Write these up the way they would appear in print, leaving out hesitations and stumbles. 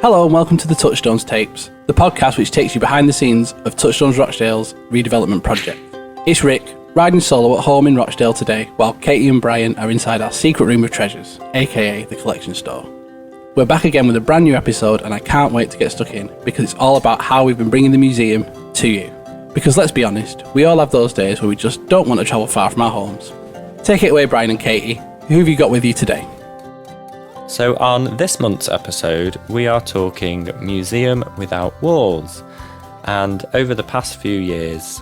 Hello and welcome to the Touchstones Tapes, the podcast which takes you behind the scenes of Touchstones Rochdale's redevelopment project. It's Rick, riding solo at home in Rochdale today, while Katie and Bryan are inside our secret room of treasures, aka the collection store. We're back again with a brand new episode and I can't wait to get stuck in, because it's all about how we've been bringing the museum to you. Because let's be honest, we all have those days where we just don't want to travel far from our homes. Take it away, Bryan and Katie. Who have you got with you today? So on this month's episode, we are talking Museum Without Walls. And over the past few years,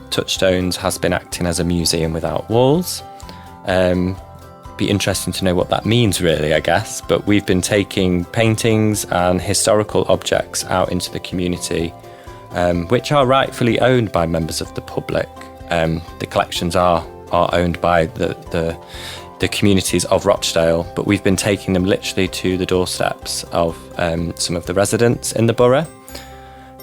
Touchstones has been acting as a museum without walls. Be interesting to know what that means, really, I guess. But we've been taking paintings and historical objects out into the community, which are rightfully owned by members of the public. The collections are owned by the communities of Rochdale, but we've been taking them literally to the doorsteps of some of the residents in the borough.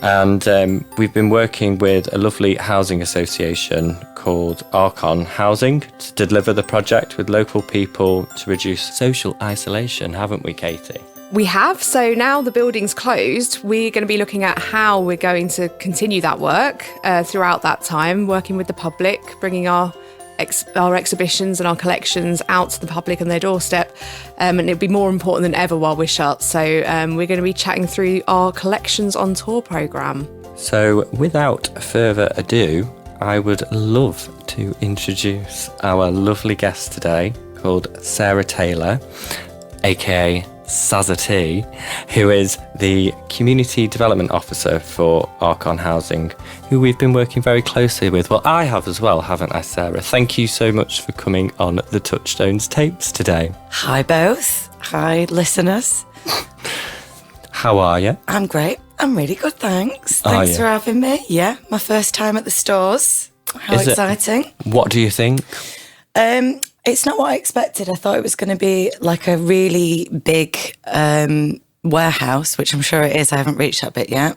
And we've been working with a lovely housing association called Archon Housing to deliver the project with local people to reduce social isolation, haven't we, Katie? We have. So now the building's closed, we're going to be looking at how we're going to continue that work throughout that time, working with the public, bringing our exhibitions and our collections out to the public on their doorstep, and it'll be more important than ever while we're shut. So we're going to be chatting through our collections on tour programme. So without further ado, I would love to introduce our lovely guest today, called Sarah Taylor, aka Sazza T, who is the Community Development Officer for Archon Housing, who we've been working very closely with. Well, I have as well, haven't I, Sarah? Thank you so much for coming on the Touchstones Tapes today. Hi both. Hi listeners. How are you? I'm great. I'm really good, thanks. Thanks for having me. Yeah, my first time at the stores. How exciting. What do you think? It's not what I expected. I thought it was going to be like a really big warehouse, which I'm sure it is. I haven't reached that bit yet.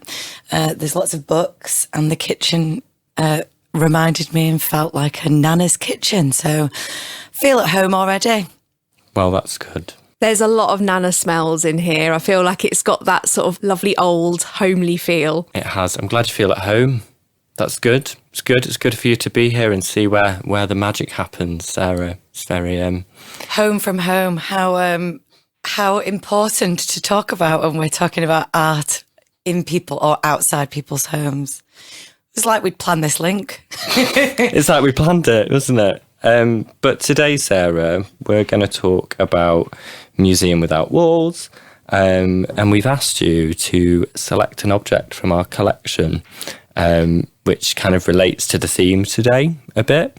There's lots of books, and the kitchen reminded me and felt like a nana's kitchen. So feel at home already. Well, that's good. There's a lot of nana smells in here. I feel like it's got that sort of lovely old homely feel. It has. I'm glad you feel at home. That's good. It's good. It's good for you to be here and see where the magic happens, Sarah. It's very home from home. How important to talk about when we're talking about art in people or outside people's homes. It's like we'd planned this link. It's like we planned it, wasn't it? But today, Sarah, we're going to talk about Museum Without Walls, and we've asked you to select an object from our collection, which kind of relates to the theme today a bit.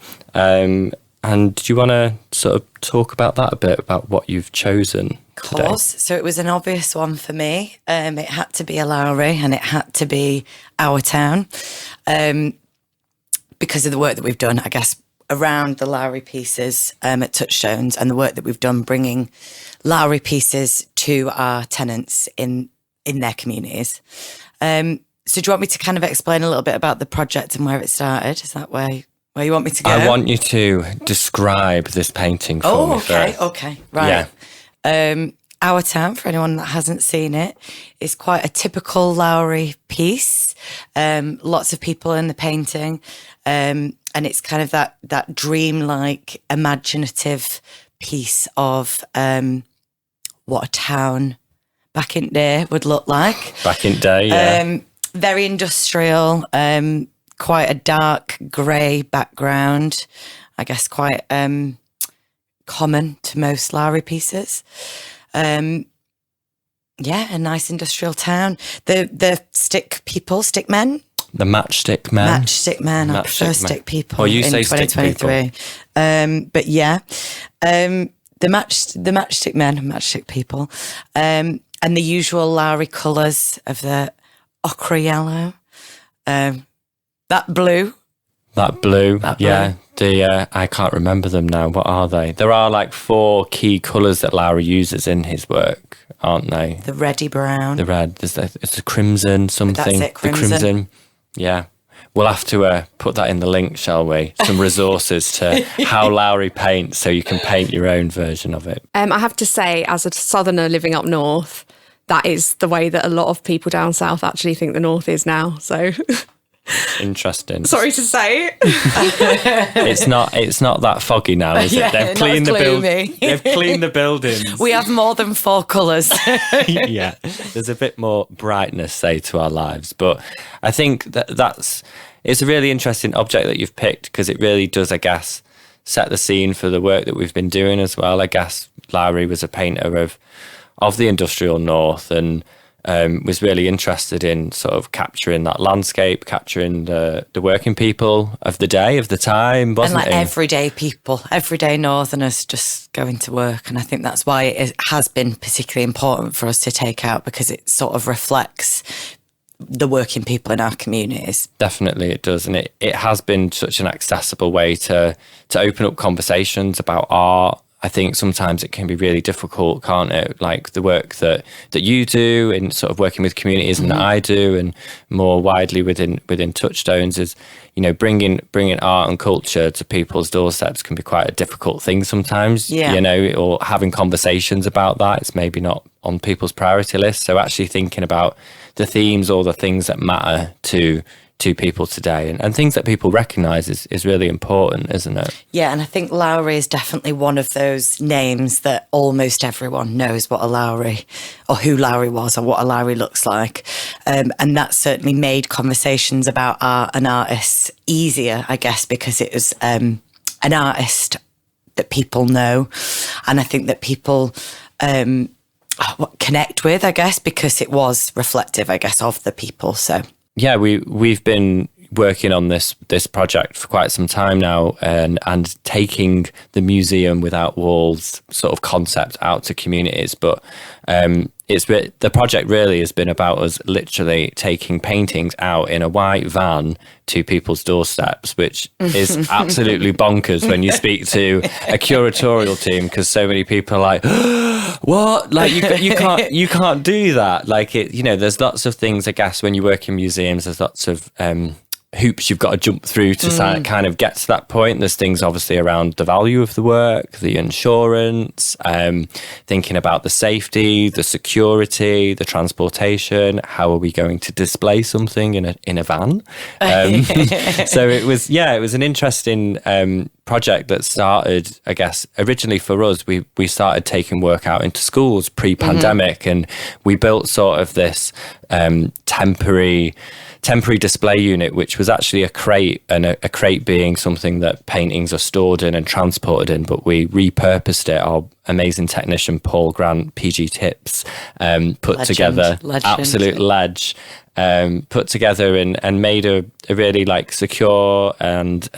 And do you want to sort of talk about that a bit, about what you've chosen today? Of course. So it was an obvious one for me. It had to be a Lowry and it had to be our town, because of the work that we've done, I guess, around the Lowry pieces at Touchstones, and the work that we've done bringing Lowry pieces to our tenants in their communities. So do you want me to kind of explain a little bit about the project and where it started? Is that where you want me to go? I want you to describe this painting for me first. Okay, right. Yeah. Our Town, for anyone that hasn't seen it, is quite a typical Lowry piece. Lots of people in the painting, and it's kind of that dreamlike, imaginative piece of what a town back in day would look like. Back in day, yeah. Very industrial, quite a dark grey background. I guess quite common to most Lowry pieces. A nice industrial town. The stick men. The matchstick men. Matchstick men. I prefer stick people. Or you in say stick 2023. But yeah, the matchstick men, matchstick people, and the usual Lowry colours of the ochre yellow, that blue. Yeah. I can't remember them now. What are they? There are like 4 key colours that Lowry uses in his work, aren't they? The reddy brown. The red. It's a crimson something. That's it, crimson. The crimson. Yeah. We'll have to put that in the link, shall we? Some resources to how Lowry paints, so you can paint your own version of it. I have to say, as a southerner living up north, that is the way that a lot of people down south actually think the north is now. So interesting. Sorry to say. It's not that foggy now, is it? They've cleaned They've cleaned the buildings. We have more than 4 colours. Yeah, there's a bit more brightness, say, to our lives. But I think it's a really interesting object that you've picked, because it really does, I guess, set the scene for the work that we've been doing as well. I guess Lowry was a painter of the industrial north, and was really interested in sort of capturing that landscape, capturing the working people of the day, of the time, wasn't and it? Everyday people, everyday northerners just going to work. And I think that's why it has been particularly important for us to take out, because it sort of reflects the working people in our communities. Definitely it does. And it has been such an accessible way to open up conversations about art. I think sometimes it can be really difficult, can't it? Like the work that you do in sort of working with communities, and that I do, and more widely within Touchstones, is, you know, bringing art and culture to people's doorsteps can be quite a difficult thing sometimes. Yeah. You know, or having conversations about that, it's maybe not on people's priority list. So actually thinking about the themes or the things that matter to people today, and things that people recognise is really important, isn't it? Yeah, and I think Lowry is definitely one of those names that almost everyone knows what a Lowry, or who Lowry was, or what a Lowry looks like. And that certainly made conversations about art and artists easier, I guess, because it was an artist that people know, and I think that people connect with, I guess, because it was reflective, I guess, of the people. So yeah, we've been working on this project for quite some time now, and taking the museum without walls sort of concept out to communities. But the project really has been about us literally taking paintings out in a white van to people's doorsteps, which is absolutely bonkers when you speak to a curatorial team, because so many people are like, what? Like you can't do that. Like, it, you know, there's lots of things, I guess, when you work in museums, there's lots of hoops you've got to jump through to kind of get to that point. There's things obviously around the value of the work, the insurance, thinking about the safety, the security, the transportation. How are we going to display something in a van? So it was an interesting project that started, I guess, originally for us. We started taking work out into schools pre-pandemic, and we built sort of this temporary display unit, which was actually a crate, and a crate being something that paintings are stored in and transported in, but we repurposed it. Our amazing technician Paul Grant, PG Tips, put together, absolute ledge, put together and made a really like secure and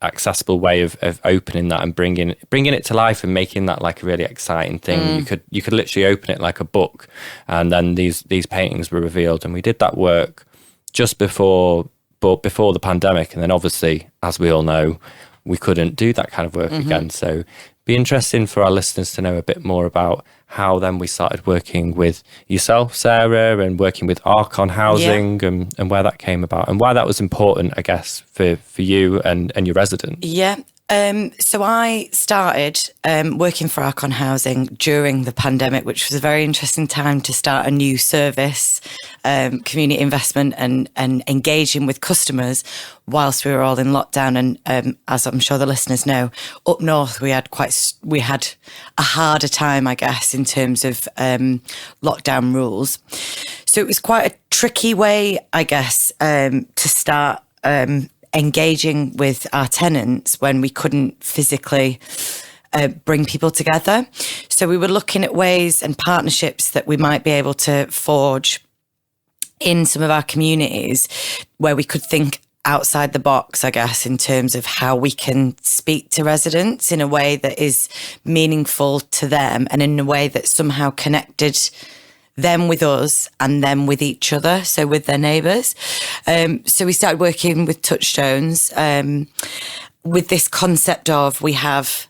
accessible way of opening that and bringing it to life and making that like a really exciting thing. You could literally open it like a book, and then these paintings were revealed, and we did that work just before the pandemic, and then obviously, as we all know, we couldn't do that kind of work again. So it'd be interesting for our listeners to know a bit more about how then we started working with yourself, Sarah, and working with Archon Housing, and where that came about, and why that was important, I guess, for you and your residents. Yeah. So I started working for Archon Housing during the pandemic, which was a very interesting time to start a new service, community investment, and engaging with customers whilst we were all in lockdown. And as I'm sure the listeners know, up north we had a harder time, I guess, in terms of lockdown rules. So it was quite a tricky way, I guess, to start engaging with our tenants when we couldn't physically bring people together. So we were looking at ways and partnerships that we might be able to forge in some of our communities where we could think outside the box, I guess, in terms of how we can speak to residents in a way that is meaningful to them, and in a way that somehow connected them with us and them with each other, so with their neighbours. So we started working with Touchstones with this concept of we have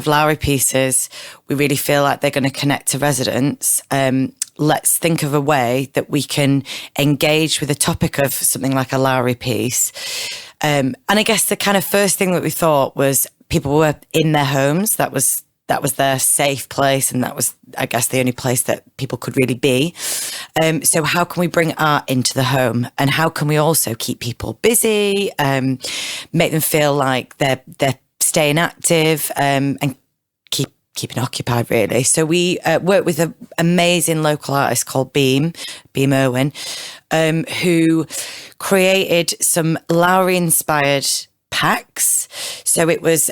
Lowry pieces. We really feel like they're going to connect to residents. Let's think of a way that we can engage with the topic of something like a Lowry piece. And I guess the kind of first thing that we thought was people were in their homes. That was their safe place, and that was, I guess, the only place that people could really be. So how can we bring art into the home, and how can we also keep people busy, make them feel like they're staying active, and keeping occupied, really. So we work with an amazing local artist called Beam Irwin, who created some Lowry-inspired packs. So it was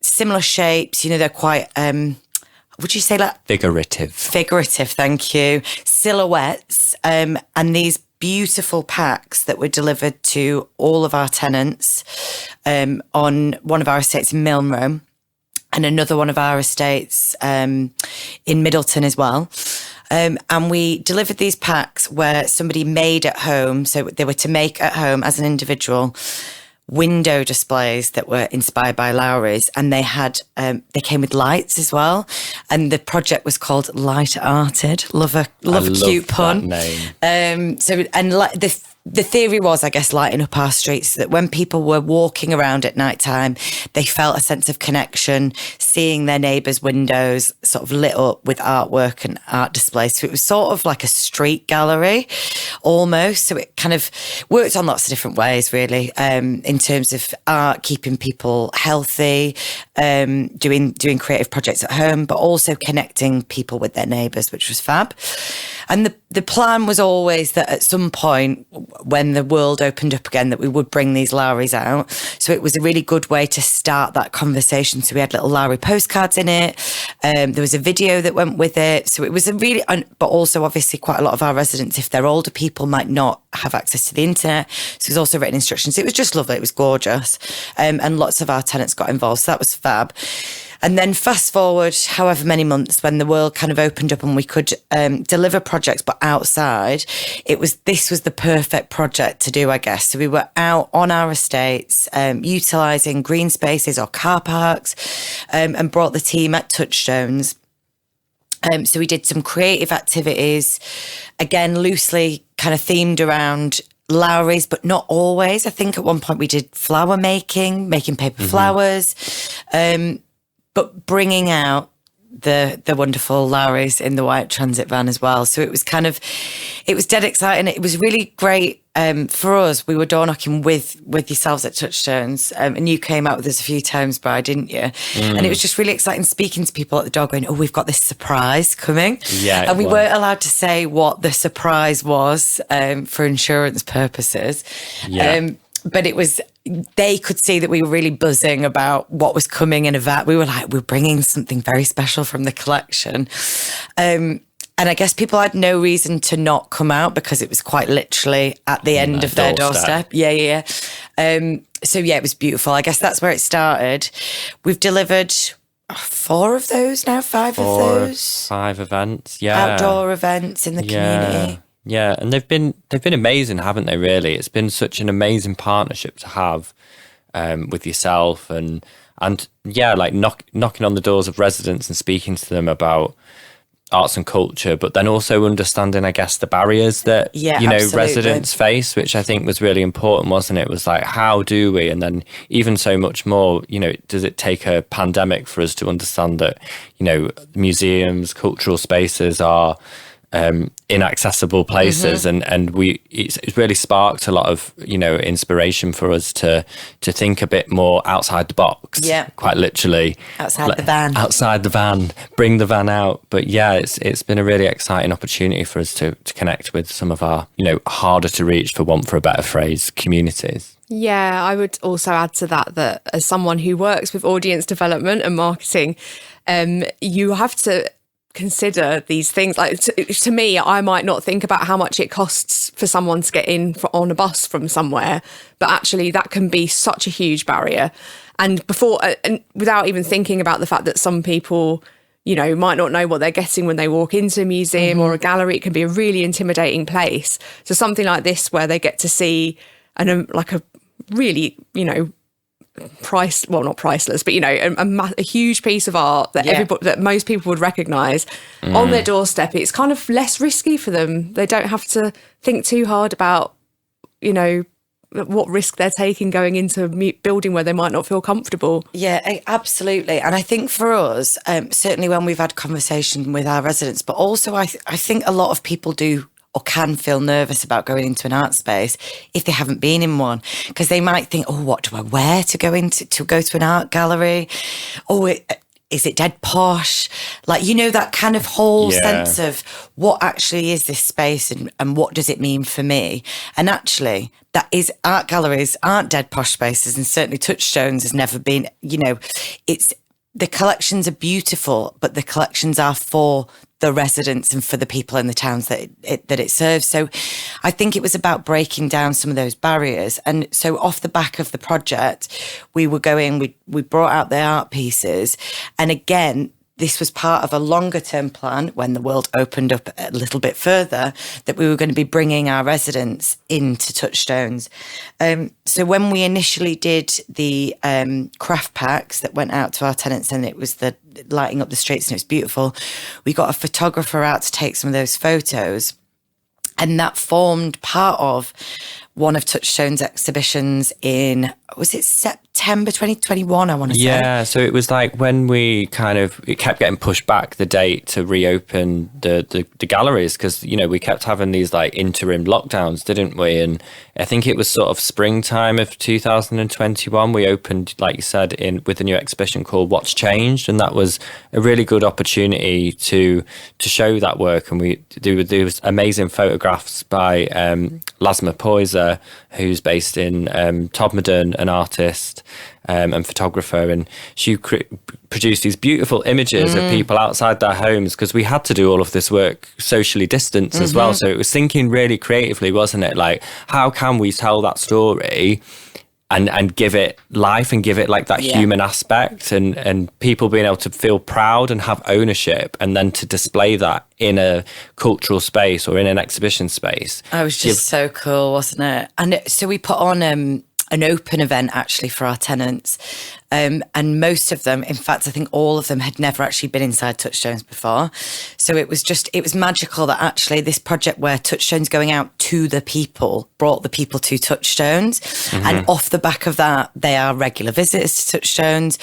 similar shapes, they're quite, would you say that? Figurative, thank you. Silhouettes, and these beautiful packs that were delivered to all of our tenants on one of our estates in Milnrow, and another one of our estates in Middleton as well. And we delivered these packs where somebody made at home, so they were to make at home as an individual, window displays that were inspired by Lowry's, and they came with lights as well. And the project was called Light Arted. Love a cute pun. Name. The theory was, I guess, lighting up our streets so that when people were walking around at night time, they felt a sense of connection, seeing their neighbours' windows sort of lit up with artwork and art displays. So it was sort of like a street gallery almost. So it kind of worked on lots of different ways, really, in terms of art, keeping people healthy, doing creative projects at home, but also connecting people with their neighbours, which was fab. And the plan was always that at some point, when the world opened up again, that we would bring these Lowrys out. So it was a really good way to start that conversation. So we had little Lowry postcards in it. There was a video that went with it. So it was but also obviously quite a lot of our residents, if they're older people, might not have access to the internet. So it was also written instructions. It was just lovely. It was gorgeous. And lots of our tenants got involved. So that was fab. And then fast forward however many months, when the world kind of opened up and we could deliver projects but outside, this was the perfect project to do, I guess. So we were out on our estates, utilising green spaces or car parks, and brought the team at Touchstones. So we did some creative activities, again, loosely kind of themed around Lowry's, but not always. I think at one point we did flower making paper flowers, but bringing out the wonderful Lowry's in the white transit van as well. So it was dead exciting. It was really great for us. We were door knocking with yourselves at Touchstones, and you came out with us a few times, Bryan, didn't you? And it was just really exciting speaking to people at the door going, oh, we've got this surprise coming. Yeah, and we weren't allowed to say what the surprise was for insurance purposes. Yeah. But they could see that we were really buzzing about what was coming in a vat. We were like, we're bringing something very special from the collection. And I guess people had no reason to not come out because it was quite literally at the end of their doorstep. Yeah. So yeah, it was beautiful. I guess that's where it started. We've delivered 4 of those now, 5 of those. 5 events, yeah. Outdoor events in the community. Yeah, and they've been amazing, haven't they? Really, it's been such an amazing partnership to have with yourself, and yeah, like knocking on the doors of residents and speaking to them about arts and culture, but then also understanding, I guess, the barriers that absolutely. residents face, which I think was really important, wasn't it? It was like, how do we? And then even so much more, does it take a pandemic for us to understand that museums, cultural spaces are inaccessible places, and it's really sparked a lot of inspiration for us to think a bit more outside the box. Quite literally outside the van, bring the van out. But yeah, it's been a really exciting opportunity for us to connect with some of our harder to reach, for want for a better phrase, communities. Yeah, I would also add to that as someone who works with audience development and marketing, you have to consider these things. Like to me, I might not think about how much it costs for someone to get in on a bus from somewhere, but actually that can be such a huge barrier. And without even thinking about the fact that some people, might not know what they're getting when they walk into a museum or a gallery, it can be a really intimidating place. So something like this, where they get to see a really, not priceless, but a huge piece of art that that most people would recognise on their doorstep. It's kind of less risky for them. They don't have to think too hard about what risk they're taking going into a building where they might not feel comfortable. Yeah, absolutely. And I think for us, certainly when we've had conversation with our residents, but also I think a lot of people do or can feel nervous about going into an art space if they haven't been in one, because they might think, oh, what do I wear to go to an art gallery? Oh, is it dead posh? Like, that kind of whole sense of what actually is this space and what does it mean for me? And actually, that is, art galleries aren't dead posh spaces, and certainly Touchstones has never been, it's, the collections are beautiful, but the collections are for the residents and for the people in the towns that it serves. So I think it was about breaking down some of those barriers. And so off the back of the project, we brought out the art pieces. And again, this was part of a longer term plan when the world opened up a little bit further, that we were going to be bringing our residents into Touchstones. So when we initially did the craft packs that went out to our tenants, and it was the lighting up the streets and it was beautiful, we got a photographer out to take some of those photos. And that formed part of one of Touchstone's exhibitions in, was it September 2021, I want to say? Yeah, so it was like when it kept getting pushed back, the date to reopen the galleries, because, we kept having these like interim lockdowns, didn't we? And I think it was sort of springtime of 2021, we opened, like you said, with a new exhibition called What's Changed, and that was a really good opportunity to show that work. And there was amazing photographs by Lasma Poyser, who's based in Todmorden, an artist and photographer, and she produced these beautiful images of people outside their homes, because we had to do all of this work socially distanced as well. So it was thinking really creatively, wasn't it? Like, how can we tell that story and give it life and give it like that human aspect, and people being able to feel proud and have ownership, and then to display that in a cultural space or in an exhibition space. It was just so cool, wasn't it? And so we put on an open event actually for our tenants, and most of them, in fact I think all of them, had never actually been inside Touchstones before. So it was magical that actually this project where Touchstones going out to the people brought the people to Touchstones, and off the back of that they are regular visitors to Touchstones.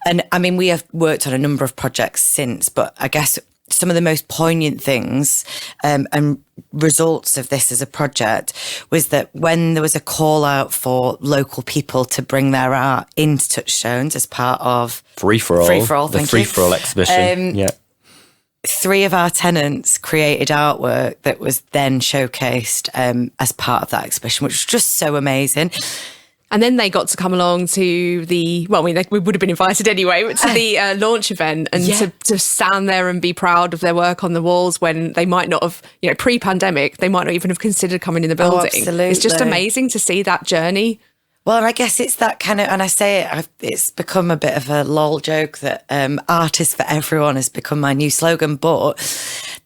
And I mean, we have worked on a number of projects since, but I guess some of the most poignant things and results of this as a project was that when there was a call out for local people to bring their art into Touchstones as part of Free for All exhibition, 3 of our tenants created artwork that was then showcased as part of that exhibition, which was just so amazing. And then they got to come along to we would have been invited anyway, but to the launch event, and to stand there and be proud of their work on the walls when they might not have, pre-pandemic, they might not even have considered coming in the building. Oh, absolutely. It's just amazing to see that journey. Well, and I guess it's that kind of, and I say it's become a bit of a lol joke that artists for everyone has become my new slogan, but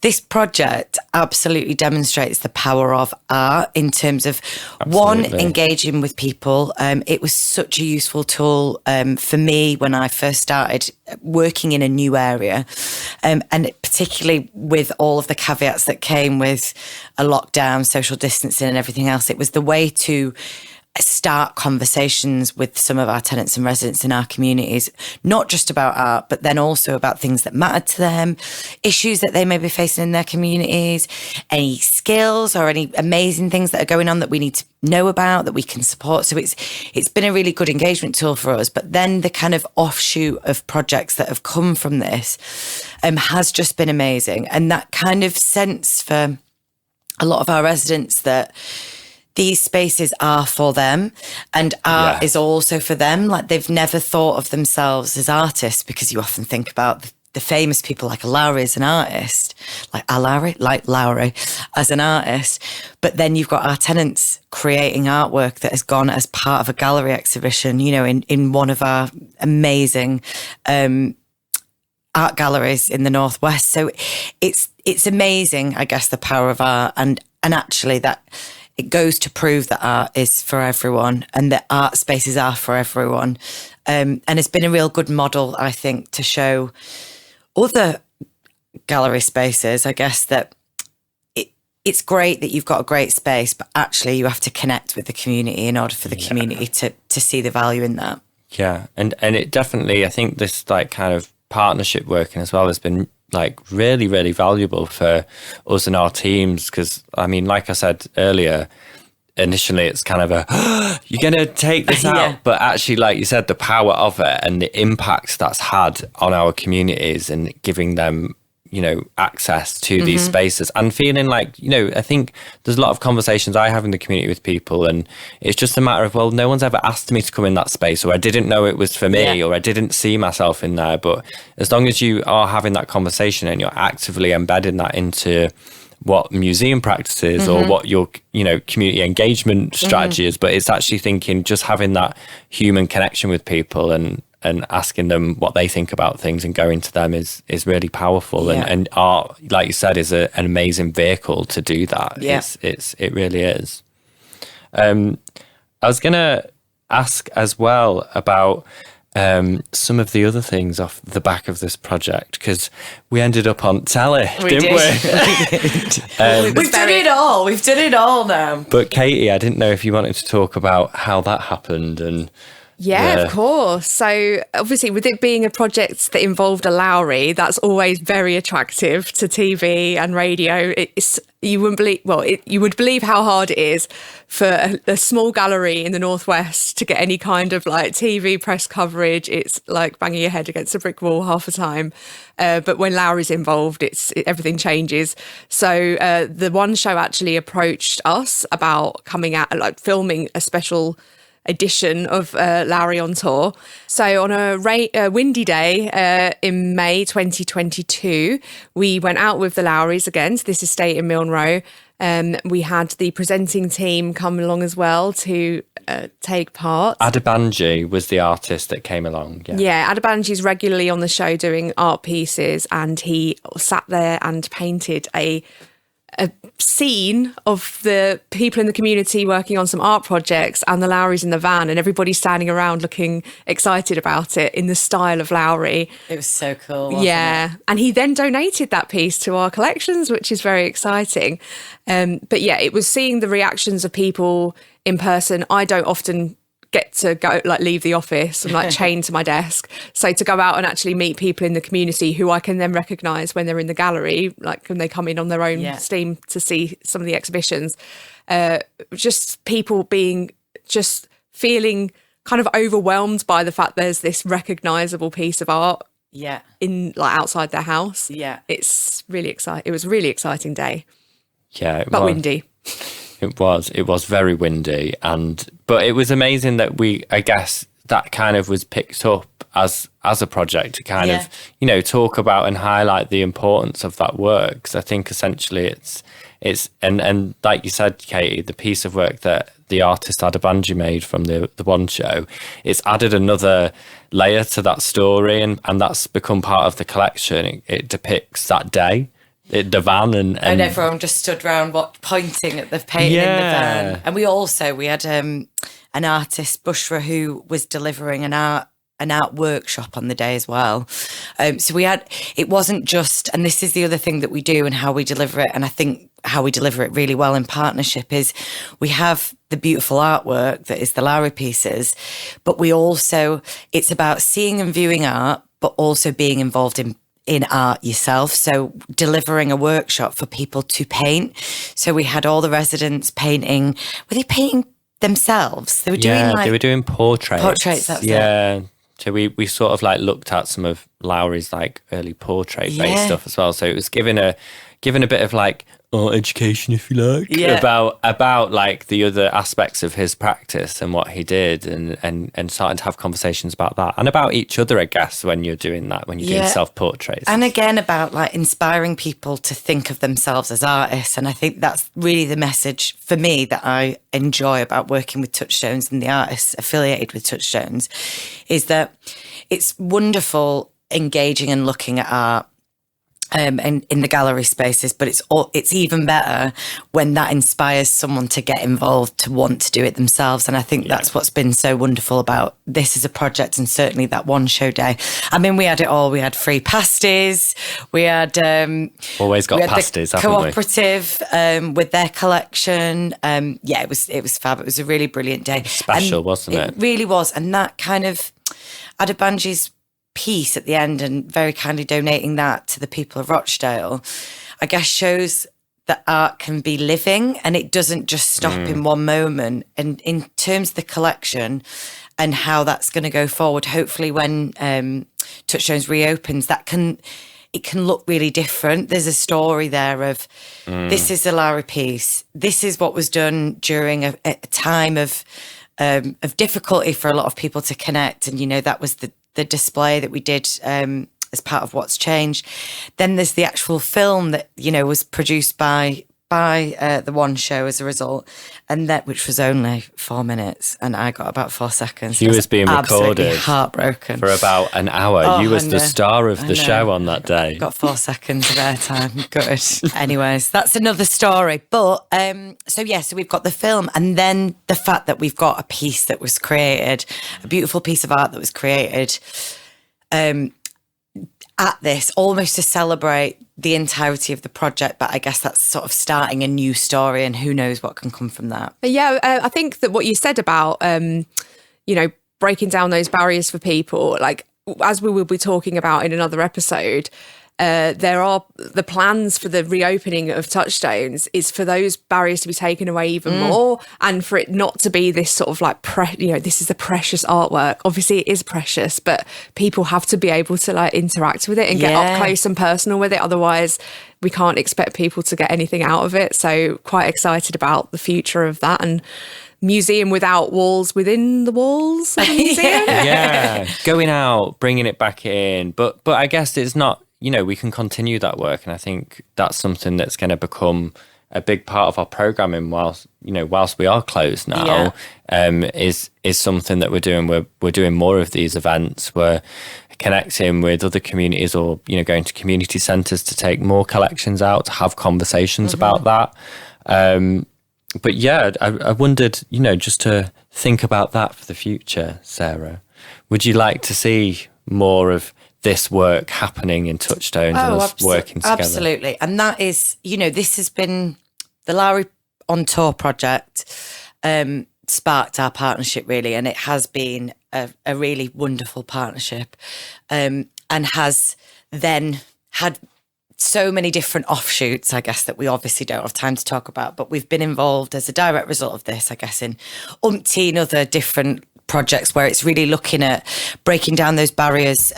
this project absolutely demonstrates the power of art in terms of, one, engaging with people. It was such a useful tool for me when I first started working in a new area, and particularly with all of the caveats that came with a lockdown, social distancing and everything else. It was the way to start conversations with some of our tenants and residents in our communities, not just about art, but then also about things that matter to them, issues that they may be facing in their communities, any skills or any amazing things that are going on that we need to know about, that we can support. So it's been a really good engagement tool for us. But then the kind of offshoot of projects that have come from this has just been amazing. And that kind of sense for a lot of our residents that these spaces are for them, and art is also for them. Like, they've never thought of themselves as artists, because you often think about the famous people like a Lowry as an artist, like Lowry as an artist. But then you've got our tenants creating artwork that has gone as part of a gallery exhibition, in one of our amazing art galleries in the Northwest. So it's amazing, I guess, the power of art, and actually that it goes to prove that art is for everyone and that art spaces are for everyone. And it's been a real good model, I think, to show other gallery spaces, I guess, that it's great that you've got a great space, but actually you have to connect with the community in order for the community to see the value in that. Yeah, and it definitely, I think this like kind of partnership working as well has been like really, really valuable for us and our teams, because I mean, like I said earlier, initially it's kind of you're going to take this out, but actually, like you said, the power of it and the impact that's had on our communities and giving them, you know, access to these spaces and feeling like, you know, I think there's a lot of conversations I have in the community with people, and it's just a matter of, well, no one's ever asked me to come in that space, or I didn't know it was for me, or I didn't see myself in there. But as long as you are having that conversation and you're actively embedding that into what museum practices or what your, you know, community engagement strategy is, but it's actually thinking, just having that human connection with people and asking them what they think about things and going to them is really powerful. And art, like you said, is an amazing vehicle to do that. It really is. I was gonna ask as well about some of the other things off the back of this project, because we ended up on telly, didn't we? We've done it all. We've done it all now. But Katie, I didn't know if you wanted to talk about how that happened. And yeah, of course. So obviously, with it being a project that involved a Lowry, that's always very attractive to TV and radio. You wouldn't believe, you would believe how hard it is for a small gallery in the Northwest to get any kind of like TV press coverage. It's like banging your head against a brick wall half the time. But when Lowry's involved, everything changes. So the One Show actually approached us about coming out, like filming a special edition of Lowry on tour. So on a windy day in May 2022, we went out with the Lowrys again to this estate in Milne Row. We had the presenting team come along as well to take part. Adabanji was the artist that came along. Yeah, Adabanji's regularly on the show doing art pieces, and he sat there and painted a scene of the people in the community working on some art projects and the Lowrys in the van, and everybody standing around looking excited about it in the style of Lowry. It was so cool, wasn't it? And he then donated that piece to our collections, which is very exciting. But yeah, it was seeing the reactions of people in person. I don't often get to go, like, leave the office. I'm like chained to my desk. So to go out and actually meet people in the community who I can then recognise when they're in the gallery, like when they come in on their own steam to see some of the exhibitions, just people feeling kind of overwhelmed by the fact there's this recognisable piece of art in like outside their house. It's really exciting. It was a really exciting day. But windy. It was very windy, but it was amazing that I guess that kind of was picked up as a project to kind of, you know, talk about and highlight the importance of that work. Because I think essentially it's and like you said, Katie, the piece of work that the artist Adabanji made from the One Show, it's added another layer to that story, and that's become part of the collection. It depicts that day. The van and everyone just stood around pointing at the painting in the van. And we had an artist, Bushra, who was delivering an art workshop on the day as well. So it wasn't just, and this is the other thing that we do and how we deliver it, and I think how we deliver it really well in partnership is we have the beautiful artwork that is the Lowry pieces, but it's about seeing and viewing art, but also being involved in art yourself. So delivering a workshop for people to paint. So we had all the residents painting. Were they painting themselves? They were doing they were doing portraits. That's it. So we sort of like looked at some of Lowry's like early portrait-based stuff as well. So it was given a bit of like art education, if you like, about like the other aspects of his practice and what he did, and starting to have conversations about that and about each other, I guess, when you're doing that, when you're doing self-portraits. And again, about like inspiring people to think of themselves as artists. And I think that's really the message for me that I enjoy about working with Touchstones and the artists affiliated with Touchstones, is that it's wonderful engaging and looking at art and in the gallery spaces, but it's even better when that inspires someone to get involved, to want to do it themselves. And I think that's what's been so wonderful about this as a project, and certainly that one show day. I mean, we had it all. We had free pasties. We had always got pasties, haven't we? Cooperative with their collection. It was fab. It was a really brilliant day. Special, wasn't it? It really was. And that kind of Adebanji's piece at the end, and very kindly donating that to the people of Rochdale, I guess shows that art can be living and it doesn't just stop in one moment. And in terms of the collection and how that's going to go forward, hopefully when Touchstones reopens, it can look really different. There's a story there of this is a Lowry piece. This is what was done during a time of difficulty for a lot of people to connect. And, that was the display that we did as part of What's Changed. Then there's the actual film that, was produced by the one show as a result, and which was only 4 minutes, and I got about 4 seconds. She was being recorded, heartbroken for about an hour. You was the star of the show on that day. Got 4 seconds of airtime. Good. Anyways, that's another story. But so we've got the film, and then the fact that we've got a piece that was created, a beautiful piece of art that was created at this, almost to celebrate the entirety of the project. But I guess that's sort of starting a new story, and who knows what can come from that. Yeah, I think that what you said about, breaking down those barriers for people, like as we will be talking about in another episode, there are the plans for the reopening of Touchstones is for those barriers to be taken away even more, and for it not to be this sort of like, this is the precious artwork. Obviously it is precious, but people have to be able to like interact with it and get up close and personal with it. Otherwise we can't expect people to get anything out of it. So quite excited about the future of that, and museum without walls within the walls of the museum. Yeah, going out, bringing it back in. But I guess it's not, we can continue that work, and I think that's something that's going to become a big part of our programming whilst we are closed now. Is something that we're doing. We're doing more of these events. We're connecting with other communities, or going to community centres to take more collections out, to have conversations about that. But yeah, I wondered, just to think about that for the future, Sarah, would you like to see more of this work happening in Touchstones and us working together? Absolutely. And that is, this has been the Lowry on Tour project, sparked our partnership really, and it has been a really wonderful partnership, and has then had so many different offshoots, I guess, that we obviously don't have time to talk about, but we've been involved as a direct result of this, I guess, in umpteen other different projects where it's really looking at breaking down those barriers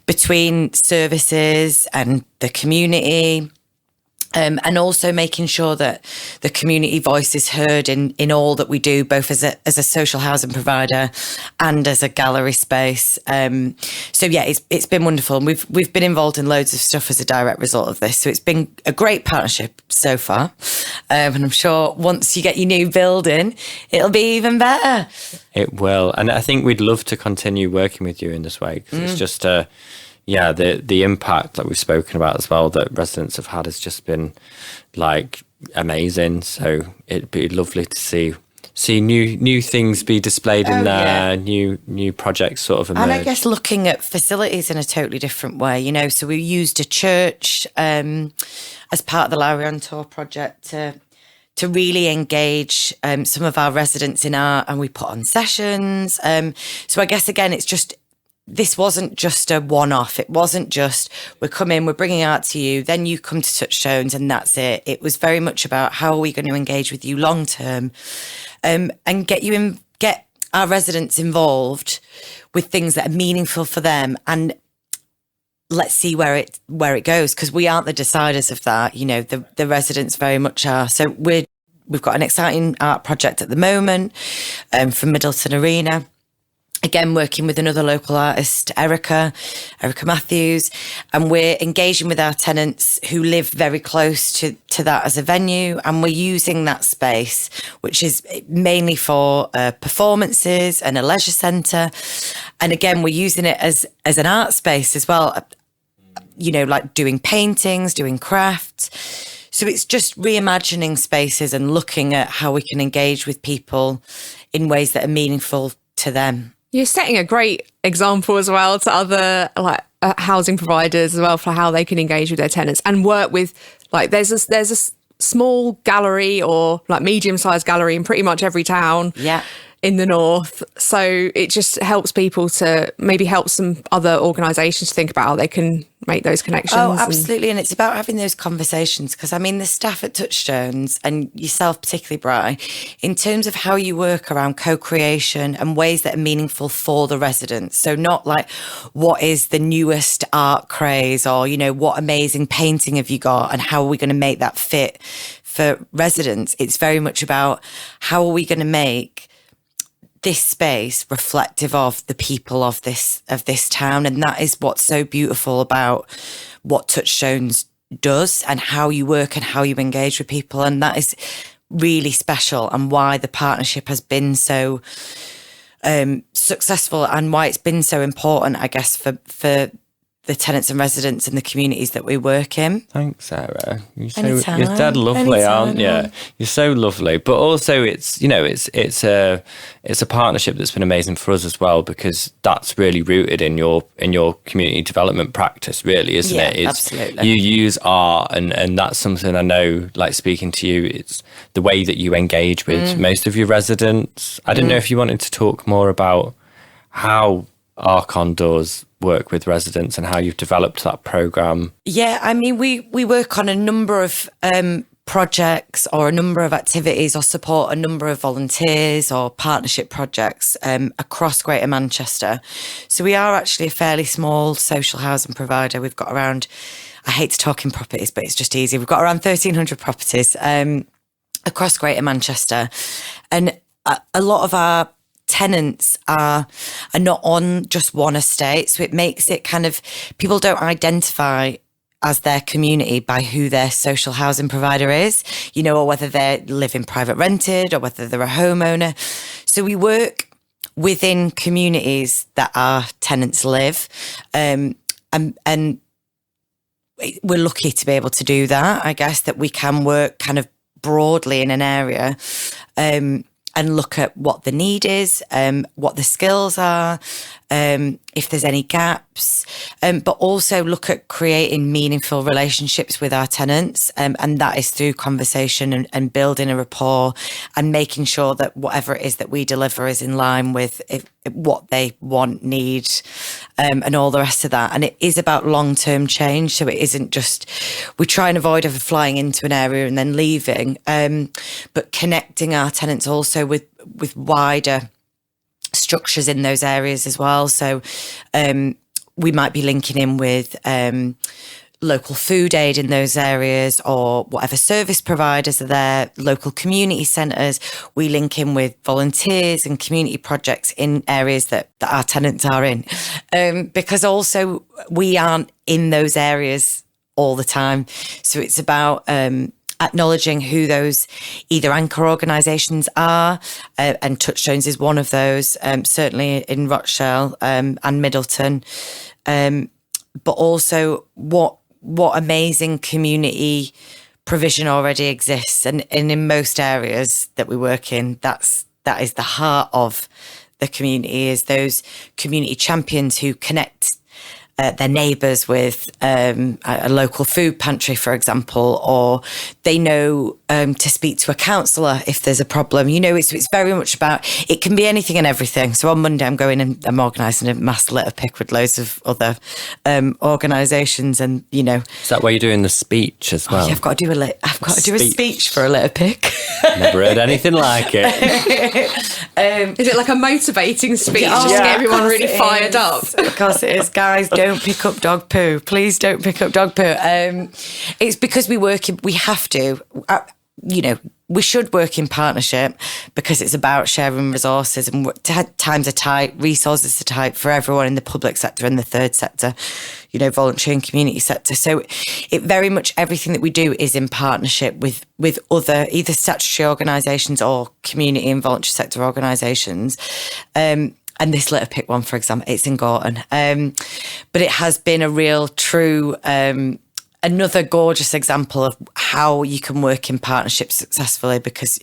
between services and the community, and also making sure that the community voice is heard in all that we do, both as a social housing provider and as a gallery space. So yeah, it's been wonderful, and we've been involved in loads of stuff as a direct result of this. So it's been a great partnership so far, and I'm sure once you get your new building, it'll be even better. It will, and I think we'd love to continue working with you in this way, because it's just the impact that we've spoken about as well that residents have had has just been like amazing. So it'd be lovely to see new things be displayed in there, new projects sort of emerge. And I guess looking at facilities in a totally different way, so we used a church as part of the Lowry on Tour project to really engage some of our residents in art, and we put on sessions. So I guess again, this wasn't just a one-off. It wasn't just, we're coming, we're bringing art to you, then you come to Touchstones and that's it. It was very much about how are we going to engage with you long-term, and get our residents involved with things that are meaningful for them, and let's see where it goes, because we aren't the deciders of that. The residents very much are. So we've got an exciting art project at the moment from Middleton Arena. Again, working with another local artist, Erica Matthews, and we're engaging with our tenants who live very close to that as a venue, and we're using that space, which is mainly for performances and a leisure centre. And again, we're using it as an art space as well. like doing paintings, doing crafts. So it's just reimagining spaces and looking at how we can engage with people in ways that are meaningful to them. You're setting a great example as well to other housing providers as well for how they can engage with their tenants and work with, like, there's a small gallery or like medium-sized gallery in pretty much every town. Yeah. In the north. So it just helps people to maybe help some other organisations to think about how they can make those connections. Oh, absolutely. And it's about having those conversations because, I mean, the staff at Touchstones and yourself particularly, Bryan, in terms of how you work around co-creation and ways that are meaningful for the residents. So not like what is the newest art craze or, what amazing painting have you got and how are we going to make that fit for residents. It's very much about how are we going to make this space reflective of the people of this town. And that is what's so beautiful about what Touchstones does and how you work and how you engage with people. And that is really special and why the partnership has been so successful and why it's been so important, I guess, for the tenants and residents and the communities that we work in. Thanks, Sarah. You're Anytime. dead lovely, Anytime. aren't you? You're so lovely. But also it's a partnership that's been amazing for us as well, because that's really rooted in your community development practice, really, isn't it? It's, absolutely. You use art and that's something I know, like speaking to you, it's the way that you engage with most of your residents. I didn't know if you wanted to talk more about how Archon does work with residents and how you've developed that programme. Yeah, I mean, we work on a number of projects or a number of activities or support a number of volunteers or partnership projects across Greater Manchester. So we are actually a fairly small social housing provider. We've got around, I hate to talk in properties, but it's just easy. We've got around 1,300 properties across Greater Manchester. And a lot of our tenants are not on just one estate. So it makes it kind of, people don't identify as their community by who their social housing provider is, or whether they live in private rented or whether they're a homeowner. So we work within communities that our tenants live. And we're lucky to be able to do that. I guess that we can work kind of broadly in an area, and look at what the need is, what the skills are, if there's any gaps, but also look at creating meaningful relationships with our tenants. And that is through conversation and building a rapport and making sure that whatever it is that we deliver is in line with what they want, need, and all the rest of that. And it is about long-term change. So it isn't just, we try and avoid ever flying into an area and then leaving, but connecting our tenants also with wider structures in those areas as well. So we might be linking in with local food aid in those areas or whatever service providers are there, local community centres. We link in with volunteers and community projects in areas that our tenants are in. Because also we aren't in those areas all the time. So it's about acknowledging who those either anchor organisations are, and Touchstones is one of those, certainly in Rochdale and Middleton, but also what amazing community provision already exists, and in most areas that we work in, that is the heart of the community, is those community champions who connect their neighbours with a local food pantry, for example, or they know to speak to a counsellor if there's a problem. It's very much about, it can be anything and everything. So on Monday I'm going and I'm organising a mass litter pick with loads of other organisations, and Is that why you're doing the speech as well? I've got to do a speech for a litter pick. Never heard anything like it. Is it like a motivating speech just to get everyone really fired up? Because it is, guys. Don't pick up dog poo. Please don't pick up dog poo. It's because we have to. We should work in partnership because it's about sharing resources, and times are tight, resources are tight for everyone in the public sector and the third sector, voluntary and community sector. So it very much, everything that we do is in partnership with other either statutory organisations or community and voluntary sector organisations. And this litter pick one, for example, it's in Gorton. But it has been a real true, another gorgeous example of how you can work in partnerships successfully, because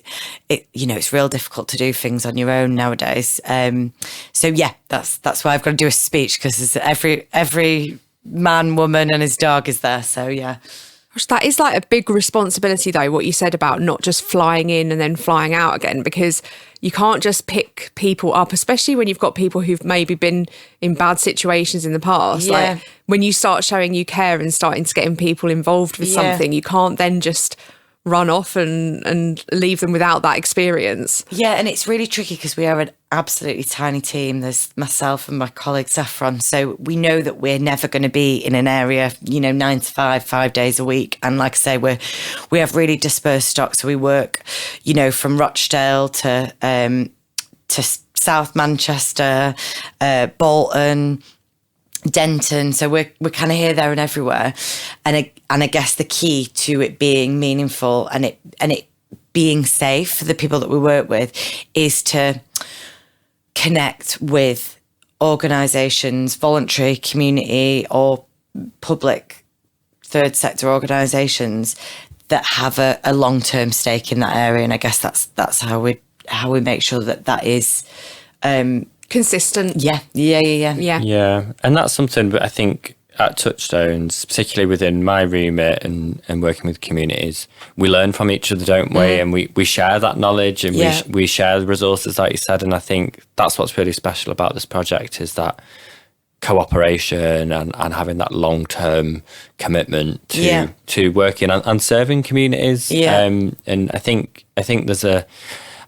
it's real difficult to do things on your own nowadays. So yeah, that's why I've got to do a speech, because every man, woman and his dog is there. So yeah. That is like a big responsibility, though, what you said about not just flying in and then flying out again, because you can't just pick people up, especially when you've got people who've maybe been in bad situations in the past. Yeah. Like when you start showing you care and starting to getting people involved with something, you can't then just run off and leave them without that experience. Yeah, and it's really tricky because we are an absolutely tiny team. There's myself and my colleague Saffron, so we know that we're never going to be in an area 9 to 5, 5 days a week. And like I say, we have really dispersed stock, so we work from Rochdale to South Manchester, Bolton, Denton, so we're kind of here, there and everywhere, and I guess the key to it being meaningful and it being safe for the people that we work with is to connect with organisations, voluntary, community or public third sector organisations that have a long-term stake in that area, and I guess that's how we make sure that is consistent. Yeah. Yeah, and that's something that I think at Touchstones, particularly within my remit and working with communities, we learn from each other, don't we? And we share that knowledge and we share the resources, like you said. And I think that's what's really special about this project, is that cooperation and having that long-term commitment to working and serving communities. Yeah. And I think there's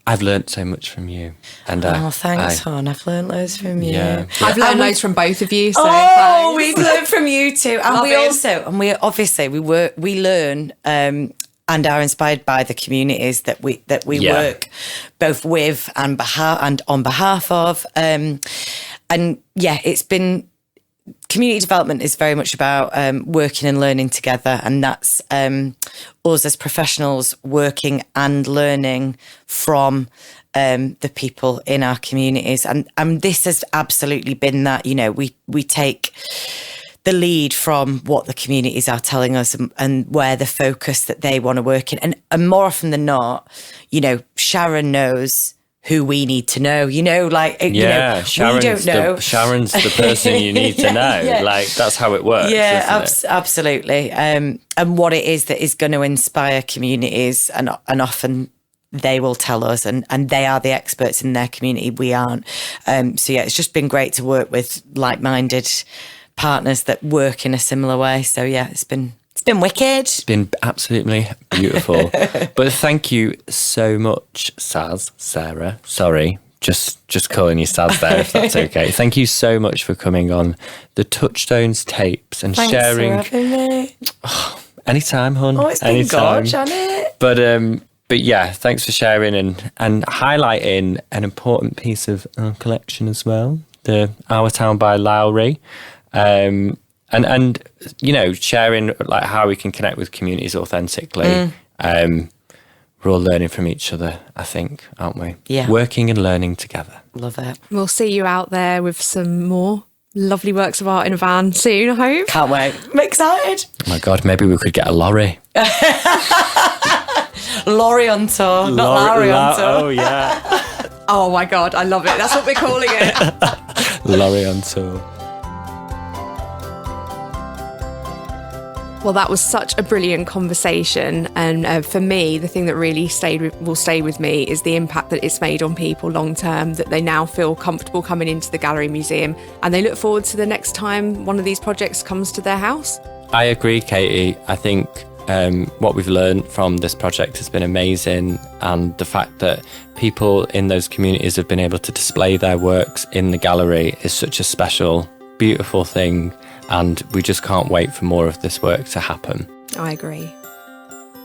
I've learnt so much from you. And thanks, hon. I've learnt loads from you. Yeah. I've learnt loads from both of you. So we've learned from you too. And we learn and are inspired by the communities that we work both with and on behalf of. It's been. Community development is very much about working and learning together, and that's us as professionals working and learning from the people in our communities. And this has absolutely been that. We take the lead from what the communities are telling us and where the focus that they want to work in. And more often than not, Sharon knows who we need to know, we don't know. Sharon's the person you need to know. Yeah. Like, that's how it works. Yeah, absolutely. And what it is that is going to inspire communities, and often they will tell us, and they are the experts in their community. We aren't. So yeah, it's just been great to work with like-minded partners that work in a similar way. So yeah, it's been wicked. It's been absolutely beautiful. But thank you so much, Sarah. Sorry, just calling you Saz there, if that's okay. Thank you so much for coming on the Touchstones tapes and sharing. Thanks for having me. Anytime, hon. Oh, it's been gorgeous, hasn't it? But yeah, thanks for sharing and highlighting an important piece of our collection as well, the Our Town by Lowry. And sharing like how we can connect with communities authentically. We're all learning from each other, I think, aren't we? Yeah. Working and learning together. Love it. We'll see you out there with some more lovely works of art in a van soon, I hope. Can't wait. I'm excited. Oh my God, maybe we could get a lorry. Lorry on tour, not Lowry on tour. Oh, yeah. Oh my God, I love it. That's what we're calling it. Lorry on tour. Well, that was such a brilliant conversation. And for me, the thing that really will stay with me is the impact that it's made on people long term, that they now feel comfortable coming into the gallery museum and they look forward to the next time one of these projects comes to their house. I agree, Katie. I think what we've learned from this project has been amazing, and the fact that people in those communities have been able to display their works in the gallery is such a special, beautiful thing. And we just can't wait for more of this work to happen. I agree.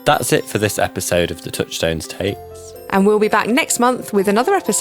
That's it for this episode of the Touchstones tapes. And we'll be back next month with another episode.